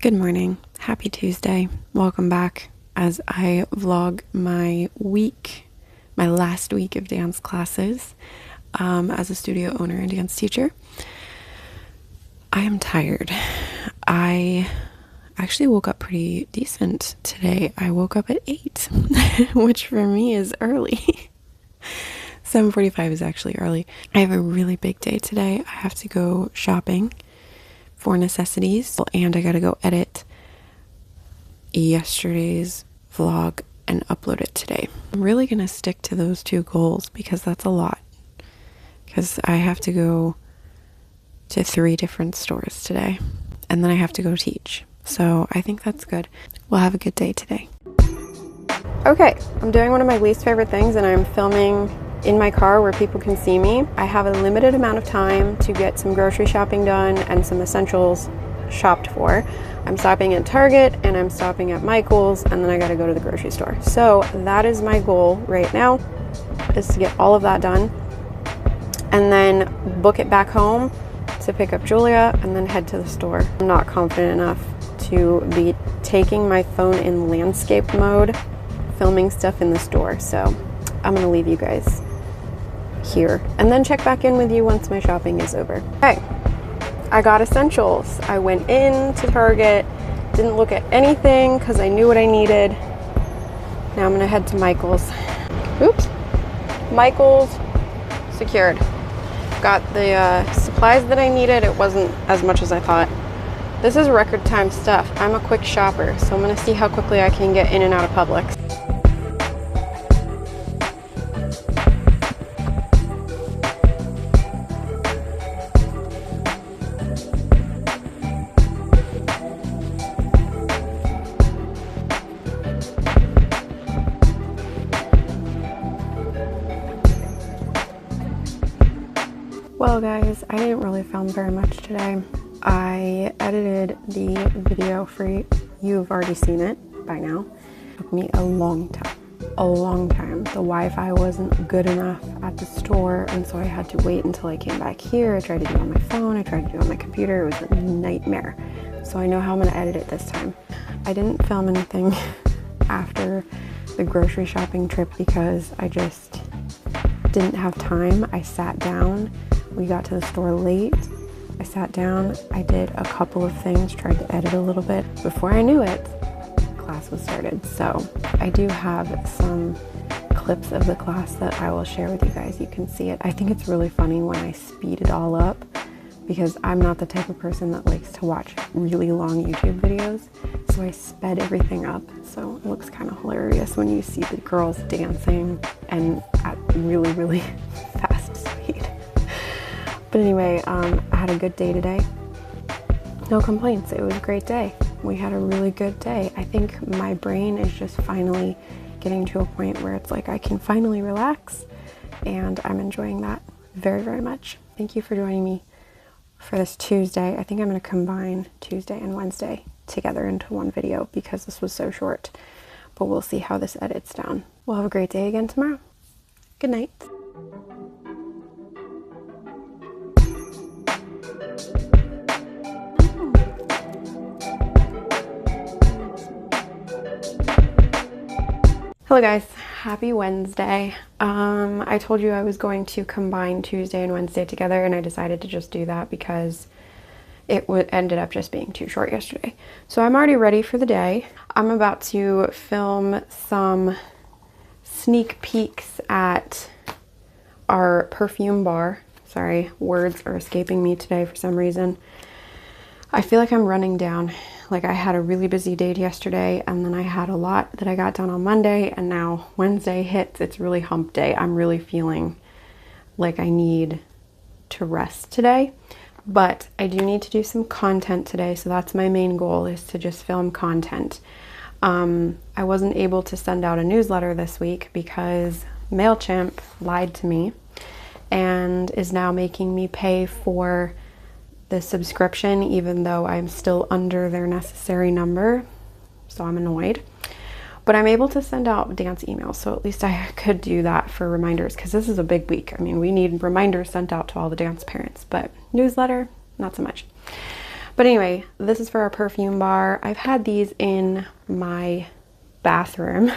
Good morning. Happy Tuesday. Welcome back as I vlog my week, my last week of dance classes as a studio owner and dance teacher. I am tired. I actually woke up pretty decent today. I woke up at 8, which for me is early. 7:45 is actually early. I have a really big day today. I have to go shopping for necessities, and I gotta go edit yesterday's vlog and upload it today. I'm really gonna stick to those two goals because that's a lot. Because I have to go to 3 different stores today, and then I have to go teach. So I think that's good. We'll have a good day today. Okay, I'm doing one of my least favorite things, and I'm filming in my car where people can see me. I have a limited amount of time to get some grocery shopping done and some essentials shopped for. I'm stopping at Target and I'm stopping at Michael's, and then I gotta go to the grocery store. So that is my goal right now, is to get all of that done and then book it back home to pick up Julia and then head to the store. I'm not confident enough to be taking my phone in landscape mode, filming stuff in the store. So I'm gonna leave you guys here and then check back in with you once my shopping is over. Okay, I got essentials. I went in to Target, didn't look at anything because I knew what I needed. Now I'm gonna head to Michael's. Oops. Michael's secured. Got the supplies that I needed. It wasn't as much as I thought. This is record time stuff. I'm a quick shopper, so I'm gonna see how quickly I can get in and out of Publix. Well guys, I didn't really film very much today. I edited the video for you. You've already seen it by now. It took me a long time. The Wi-Fi wasn't good enough at the store, and so I had to wait until I came back here. I tried to do it on my phone, I tried to do it on my computer. It was a nightmare. So I know how I'm gonna edit it this time. I didn't film anything after the grocery shopping trip because I just didn't have time. I sat down. We got to the store late. I sat down, I did a couple of things, tried to edit a little bit. Before I knew it, class was started. So I do have some clips of the class that I will share with you guys. You can see it. I think it's really funny when I speed it all up because I'm not the type of person that likes to watch really long YouTube videos. So I sped everything up. So it looks kind of hilarious when you see the girls dancing and at really, really fast speed. But anyway, I had a good day today. No complaints. It was a great day. We had a really good day. I think my brain is just finally getting to a point where it's like I can finally relax, and I'm enjoying that very, very much. Thank you for joining me for this Tuesday. I think I'm going to combine Tuesday and Wednesday together into one video because this was so short. But we'll see how this edits down. We'll have a great day again tomorrow. Good night. Hello guys, happy Wednesday. I told you I was going to combine Tuesday and Wednesday together, and I decided to just do that because it ended up just being too short yesterday. So I'm already ready for the day. I'm about to film some sneak peeks at our perfume bar. Sorry, words are escaping me today for some reason. I feel like I'm running down. Like I had a really busy day yesterday, and then I had a lot that I got done on Monday, and now Wednesday hits. It's really hump day. I'm really feeling like I need to rest today, but I do need to do some content today. So that's my main goal, is to just film content. I wasn't able to send out a newsletter this week because MailChimp lied to me and is now making me pay for the subscription even though I'm still under their necessary number, so I'm annoyed. But I'm able to send out dance emails, so at least I could do that for reminders because this is a big week. I mean, we need reminders sent out to all the dance parents, but newsletter, not so much. But anyway, this is for our perfume bar. I've had these in my bathroom,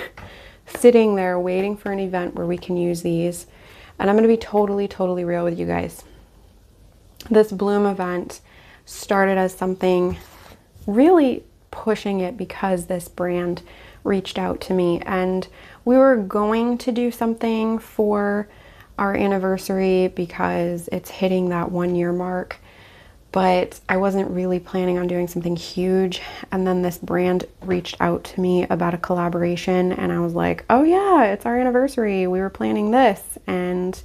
sitting there waiting for an event where we can use these. And I'm going to be totally real with you guys. This Bloom event started as something really pushing it because this brand reached out to me, and we were going to do something for our anniversary because it's hitting that 1 year mark, but I wasn't really planning on doing something huge. And then this brand reached out to me about a collaboration, and I was like, oh yeah, it's our anniversary, we were planning this. And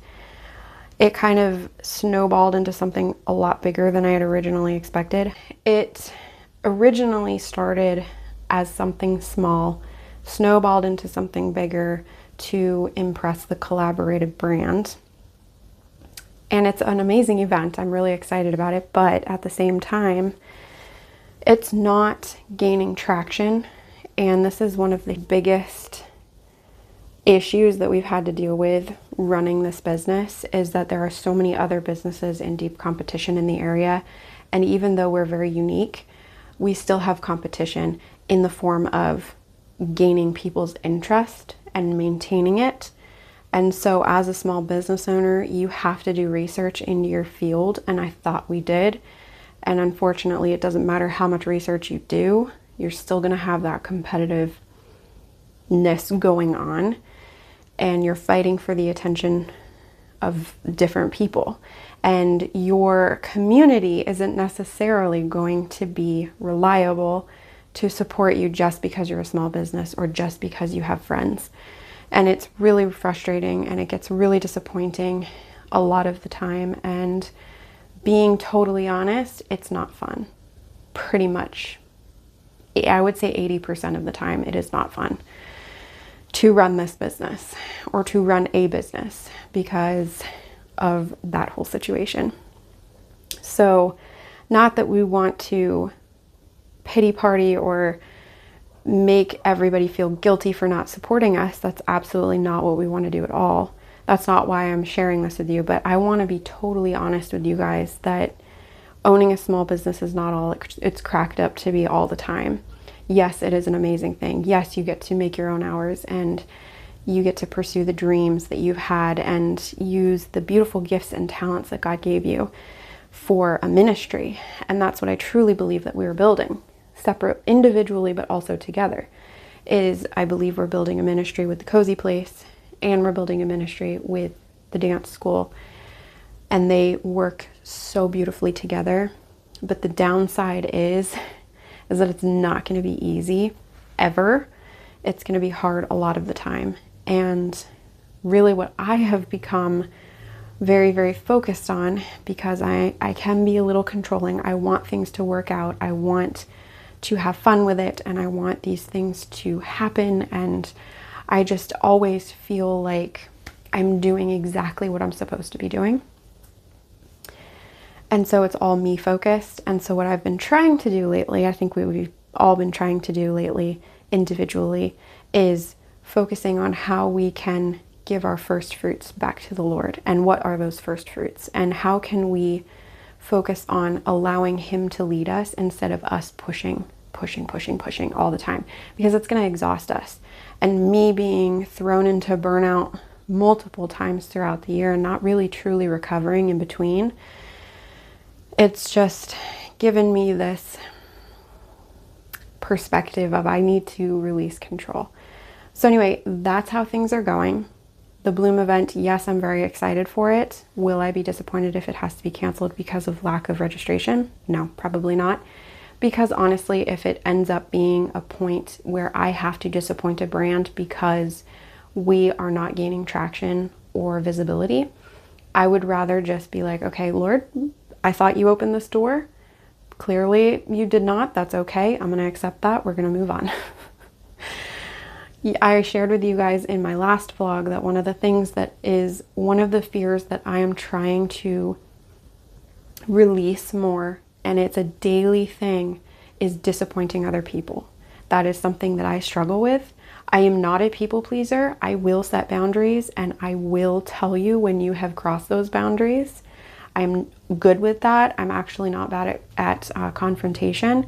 it kind of snowballed into something a lot bigger than I had originally expected. It originally started as something small, snowballed into something bigger to impress the collaborated brand. And it's an amazing event. I'm really excited about it, but at the same time, it's not gaining traction. And this is one of the biggest issues that we've had to deal with running this business, is that there are so many other businesses in deep competition in the area. And even though we're very unique, we still have competition in the form of gaining people's interest and maintaining it. And so as a small business owner, you have to do research into your field, and I thought we did. And unfortunately, it doesn't matter how much research you do, you're still going to have that competitiveness going on, and you're fighting for the attention of different people. And your community isn't necessarily going to be reliable to support you just because you're a small business or just because you have friends. And it's really frustrating, and it gets really disappointing a lot of the time. And being totally honest, it's not fun. Pretty much, I would say 80% of the time, it is not fun to run this business or to run a business because of that whole situation. So, not that we want to pity party or make everybody feel guilty for not supporting us. That's absolutely not what we want to do at all. That's not why I'm sharing this with you, but I want to be totally honest with you guys that owning a small business is not all it's cracked up to be all the time. Yes, it is an amazing thing. Yes, you get to make your own hours, and you get to pursue the dreams that you've had and use the beautiful gifts and talents that God gave you for a ministry. And that's what I truly believe that we are building, separate individually, but also together. I believe we're building a ministry with the Cozy Place, and we're building a ministry with the dance school. And they work so beautifully together. But the downside is that it's not going to be easy ever. It's going to be hard a lot of the time. And really what I have become very focused on, because I can be a little controlling. I want things to work out. I want to have fun with it, and I want these things to happen. And I just always feel like I'm doing exactly what I'm supposed to be doing. And so it's all me focused. And so what I've been trying to do lately, I think we've all been trying to do lately individually, is focusing on how we can give our first fruits back to the Lord. And what are those first fruits? And how can we focus on allowing Him to lead us instead of us pushing all the time? Because it's going to exhaust us. And me being thrown into burnout multiple times throughout the year and not really truly recovering in between, it's just given me this perspective of I need to release control. So anyway, that's how things are going. The Bloom event, yes, I'm very excited for it. Will I be disappointed if it has to be canceled because of lack of registration? No, probably not. Because honestly, if it ends up being a point where I have to disappoint a brand because we are not gaining traction or visibility, I would rather just be like, okay, Lord, I thought you opened this door. Clearly you did not. That's okay. I'm going to accept that. We're going to move on. I shared with you guys in my last vlog that one of the things that is one of the fears that I am trying to release more, and it's a daily thing, is disappointing other people. That is something that I struggle with. I am not a people pleaser. I will set boundaries, and I will tell you when you have crossed those boundaries. I'm good with that. I'm actually not bad at confrontation.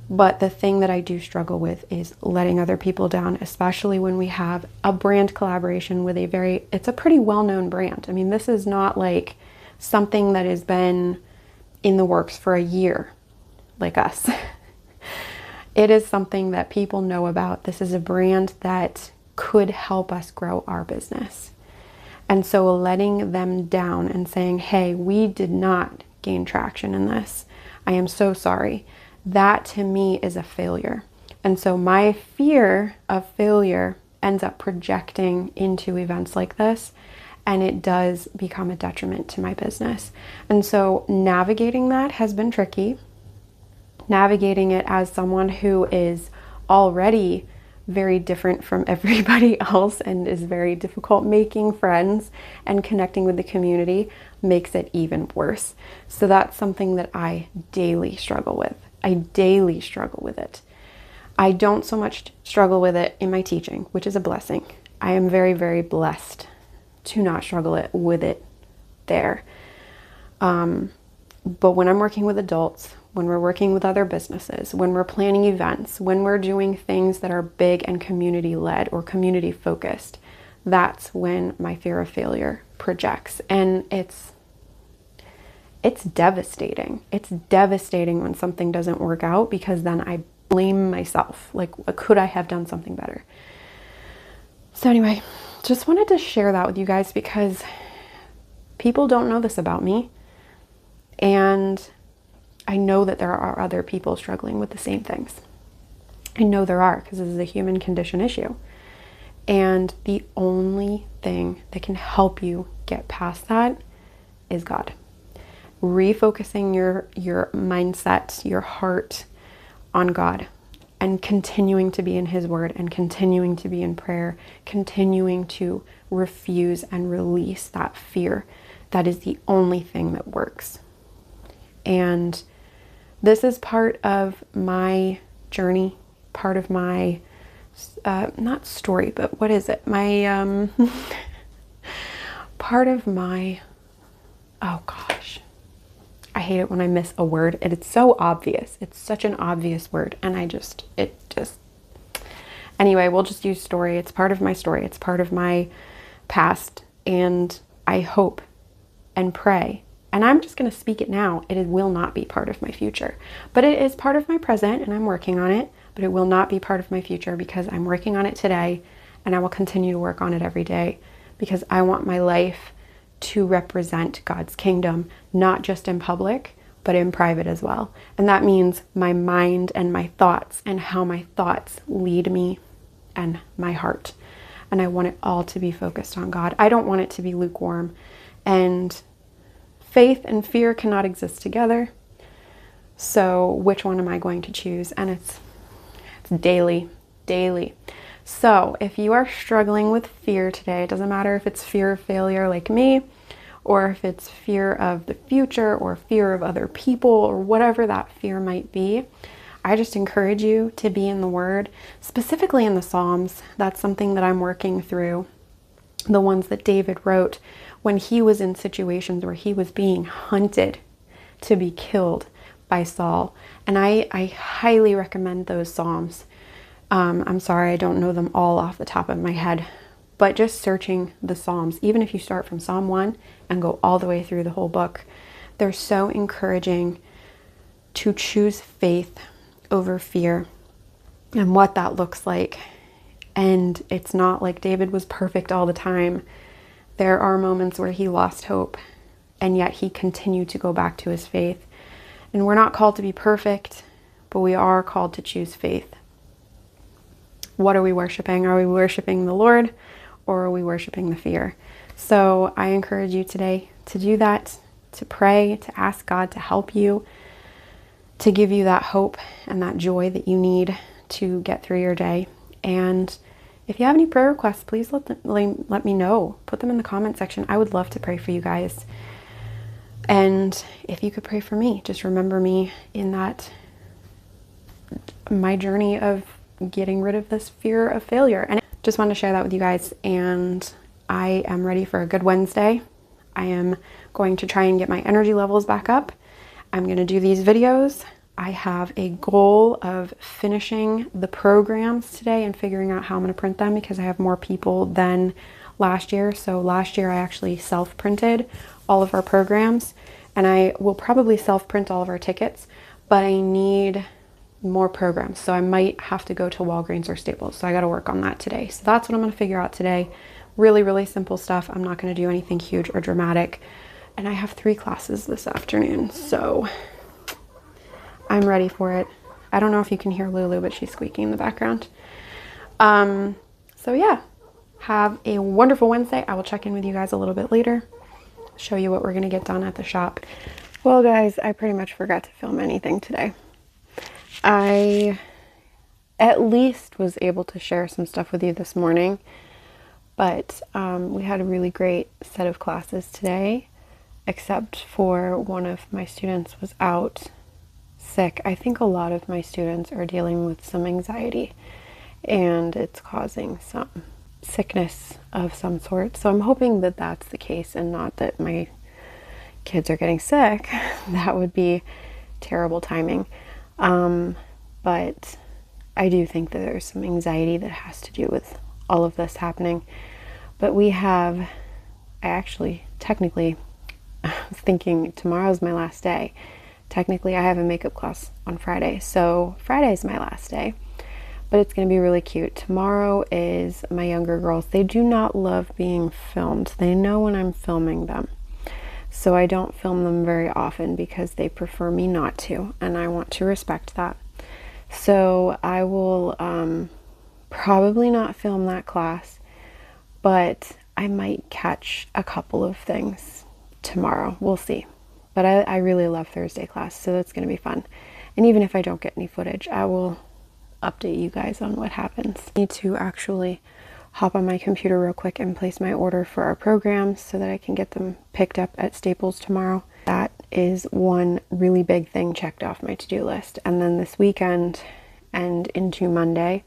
But the thing that I do struggle with is letting other people down, especially when we have a brand collaboration with it's a pretty well-known brand. I mean, this is not like something that has been in the works for a year, like us. It is something that people know about. This is a brand that could help us grow our business. And so letting them down and saying, hey, we did not gain traction in this. I am so sorry. That to me is a failure. And so my fear of failure ends up projecting into events like this, and it does become a detriment to my business. And so navigating that has been tricky. Navigating it as someone who is already very different from everybody else and is very difficult making friends and connecting with the community makes it even worse. So that's something that I daily struggle with. I daily struggle with it. I don't so much struggle with it in my teaching, which is a blessing. I am very, very blessed to not struggle with it there. But when I'm working with adults, when we're working with other businesses, when we're planning events, when we're doing things that are big and community-led or community-focused, that's when my fear of failure projects. And it's devastating. It's devastating when something doesn't work out, because then I blame myself. Like, could I have done something better? So anyway, just wanted to share that with you guys because people don't know this about me. And I know that there are other people struggling with the same things. I know there are, because this is a human condition issue. And the only thing that can help you get past that is God. Refocusing your mindset, your heart on God, and continuing to be in His Word, and continuing to be in prayer, continuing to refuse and release that fear. That is the only thing that works. And this is part of my journey, part of my, not story, but what is it? My, part of my, oh gosh, I hate it when I miss a word, and it's so obvious. It's such an obvious word, and anyway, we'll just use story. It's part of my story. It's part of my past, and I hope and pray. And I'm just going to speak it now. It will not be part of my future, but it is part of my present, and I'm working on it, but it will not be part of my future because I'm working on it today, and I will continue to work on it every day because I want my life to represent God's kingdom, not just in public, but in private as well. And that means my mind and my thoughts and how my thoughts lead me and my heart. And I want it all to be focused on God. I don't want it to be lukewarm. And faith and fear cannot exist together. So which one am I going to choose? And it's daily. So if you are struggling with fear today, it doesn't matter if it's fear of failure like me, or if it's fear of the future, or fear of other people, or whatever that fear might be, I just encourage you to be in the Word, specifically in the Psalms. That's something that I'm working through. The ones that David wrote when he was in situations where he was being hunted to be killed by Saul. And I highly recommend those Psalms. I'm sorry, I don't know them all off the top of my head, but just searching the Psalms, even if you start from Psalm 1 and go all the way through the whole book, they're so encouraging to choose faith over fear and what that looks like. And it's not like David was perfect all the time. There are moments where he lost hope, and yet he continued to go back to his faith. And we're not called to be perfect, but we are called to choose faith. What are we worshiping? Are we worshiping the Lord, or are we worshiping the fear? So I encourage you today to do that, to pray, to ask God to help you, to give you that hope and that joy that you need to get through your day. And if you have any prayer requests, please let me know. Put them in the comment section. I would love to pray for you guys. And if you could pray for me, just remember me in that, my journey of getting rid of this fear of failure. And I just wanted to share that with you guys. And I am ready for a good Wednesday. I am going to try and get my energy levels back up. I'm going to do these videos. I have a goal of finishing the programs today and figuring out how I'm going to print them because I have more people than last year. So last year I actually self-printed all of our programs, and I will probably self-print all of our tickets, but I need more programs. So I might have to go to Walgreens or Staples. So I got to work on that today. So that's what I'm going to figure out today. Really, really simple stuff. I'm not going to do anything huge or dramatic. And I have 3 classes this afternoon, so I'm ready for it. I don't know if you can hear Lulu, but she's squeaking in the background. So yeah, have a wonderful Wednesday. I will check in with you guys a little bit later, show you what we're gonna get done at the shop. Well guys, I pretty much forgot to film anything today. I at least was able to share some stuff with you this morning, but we had a really great set of classes today, except for one of my students was out sick. I think a lot of my students are dealing with some anxiety and it's causing some sickness of some sort. So I'm hoping that that's the case and not that my kids are getting sick. That would be terrible timing. But I do think that there's some anxiety that has to do with all of this happening. But I actually technically was thinking tomorrow's my last day. Technically, I have a makeup class on Friday, so Friday's my last day, but it's going to be really cute. Tomorrow is my younger girls. They do not love being filmed. They know when I'm filming them, so I don't film them very often because they prefer me not to, and I want to respect that. So I will probably not film that class, but I might catch a couple of things tomorrow. We'll see. But I really love Thursday class, so that's going to be fun. And even if I don't get any footage, I will update you guys on what happens. I need to actually hop on my computer real quick and place my order for our programs so that I can get them picked up at Staples tomorrow. That is one really big thing checked off my to-do list. And then this weekend and into Monday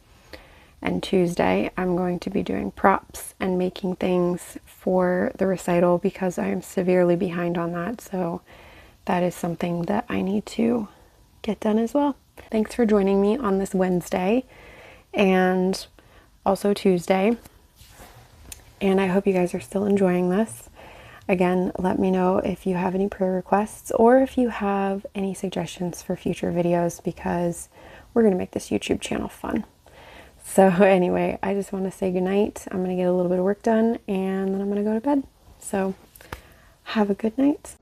and Tuesday, I'm going to be doing props and making things for the recital because I am severely behind on that. So that is something that I need to get done as well. Thanks for joining me on this Wednesday and also Tuesday. And I hope you guys are still enjoying this. Again, let me know if you have any prayer requests or if you have any suggestions for future videos because we're going to make this YouTube channel fun. So anyway, I just want to say goodnight. I'm going to get a little bit of work done and then I'm going to go to bed. So have a good night.